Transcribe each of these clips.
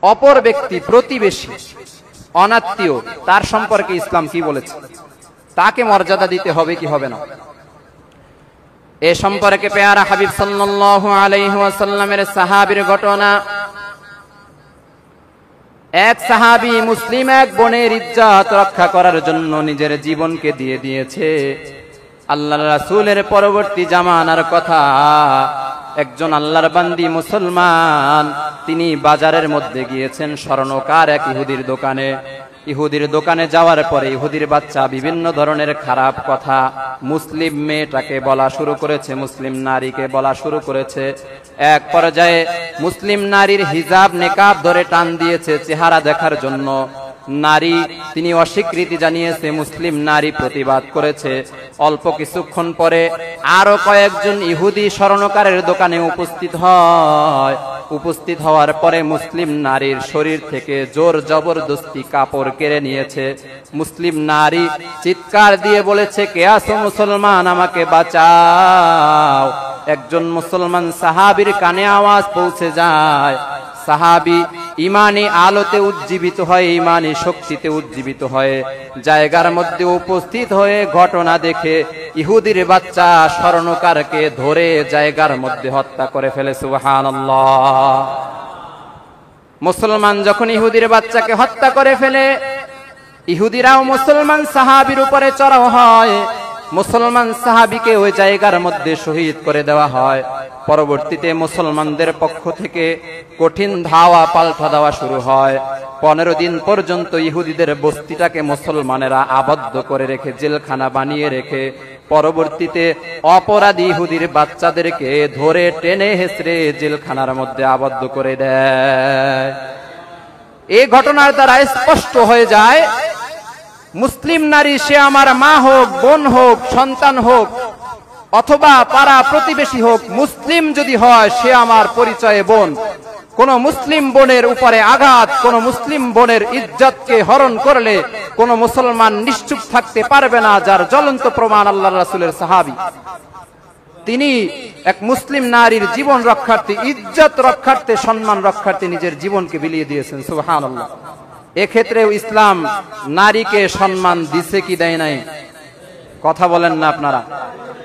অপর ব্যক্তি, প্রতিবেশী, অনাত্মীয়, তার সম্পর্কে ইসলাম কি বলেছে? তাকে মর্যাদা দিতে হবে কি হবে না? এ সম্পর্কে পেয়ারা হাবিব সাল্লাল্লাহু আলাইহি ওয়াসাল্লামের সাহাবীর ঘটনা। এক সাহাবী মুসলিম এক বোনের ইজ্জত রক্ষা করার জন্য নিজের জীবনকে দিয়ে দিয়েছে। আল্লাহর রাসূলের পরবর্তী জামানার কথা, একজন আল্লাহর বান্দি মুসলমান তিনি বাজারের মধ্যে গিয়েছেন স্বর্ণকার এক ইহুদির দোকানে। ইহুদির দোকানে যাওয়ার পরে ইহুদির বাচ্চা বিভিন্ন ধরনের খারাপ কথা মুসলিম মেয়েটাকে বলা শুরু করেছে, মুসলিম নারীকে বলা শুরু করেছে। এক পর্যায়ে মুসলিম নারীর হিজাব নেকাব ধরে টান দিয়েছে চেহারা দেখার জন্য। নারী তিনি অস্বীকৃতি জানিয়েছে, মুসলিম নারী প্রতিবাদ করেছে। অল্প কিছুক্ষণ পরে আরো কয়েকজন ইহুদি স্বর্ণকারের দোকানে উপস্থিত হয়। উপস্থিত হওয়ার পরে মুসলিম নারীর শরীর থেকে জোর জবরদস্তি কাপড় কেড়ে নিয়েছে। মুসলিম নারী চিৎকার দিয়ে বলেছে, কে আছো মুসলমান, আমাকে বাঁচাও। একজন মুসলমান সাহাবীর কানে আওয়াজ পৌঁছে যায়। সাহাবী ইমানি আলোতে উজ্জীবিত হয়, ইমানি শক্তিতে উজ্জীবিত হয়। জায়গার মধ্যে উপস্থিত হয়ে ঘটনা দেখে ইহুদির বাচ্চা স্বর্ণকারকে ধরে জায়গার মধ্যে হত্যা করে ফেলে। সুবহানাল্লাহ। মুসলমান যখন ইহুদির বাচ্চাকে হত্যা করে ফেলে, ইহুদিরাও মুসলমান সাহাবীর উপরে চড়াও হয়। মুসলমান সাহাবীকে ওই জায়গার মধ্যে শহীদ করে দেওয়া হয়। পরবর্তীতে মুসলমানদের পক্ষ থেকে কঠিন ধাওয়া পাল্টা দেওয়া শুরু হয়। 15 দিন পর্যন্ত ইহুদিদের বস্তিটাকে মুসলমানেরা আবদ্ধ করে রেখে, জেলখানা বানিয়ে রেখে, পরবর্তীতে অপরাধী ইহুদির বাচ্চাদেরকে ধরে টেনে হেঁচড়ে জেলখানার মধ্যে আবদ্ধ করে দেয়। এই ঘটনার দ্বারা স্পষ্ট হয়ে যায়, মুসলিম নারী সে আমার মা হোক, বোন হোক, সন্তান হোক, অথবা পাড়া প্রতিবেশী হোক, মুসলিম যদি হয় সে আমার পরিচয়ে বোন। কোন মুসলিম বোনের উপরে আঘাত, কোন মুসলিম বোনের ইজ্জতকে হরণ করলে কোন মুসলমান নিশ্চুপ থাকতে পারবে না। যার জ্বলন্ত প্রমাণ আল্লাহর রাসূলের সাহাবী, তিনি এক মুসলিম নারীর জীবন রক্ষার্থে, ইজ্জত রক্ষার্থে, সম্মান রক্ষার্থে নিজের জীবনকে বিলিয়ে দিয়েছেন। সুবহানাল্লাহ। এক্ষেত্রেও ইসলাম নারীকে সম্মান দিছে কি দেয় নাই? কথা বলেন না আপনারা?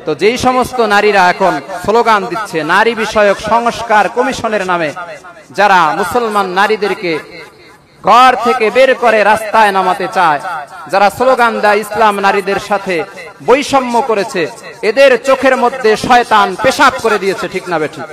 তো যেই সমস্ত নারীরা এখন স্লোগান দিচ্ছে নারী বিষয়ক সংস্কার কমিশনের নামে, যারা মুসলমান নারীদেরকে ঘর থেকে বের করে রাস্তায় নামাতে চায়, যারা স্লোগান দেয় ইসলাম নারীদের সাথে বৈষম্য করেছে, এদের চোখের মধ্যে শয়তান পেশাব করে দিয়েছে। ঠিক না বেঠিক?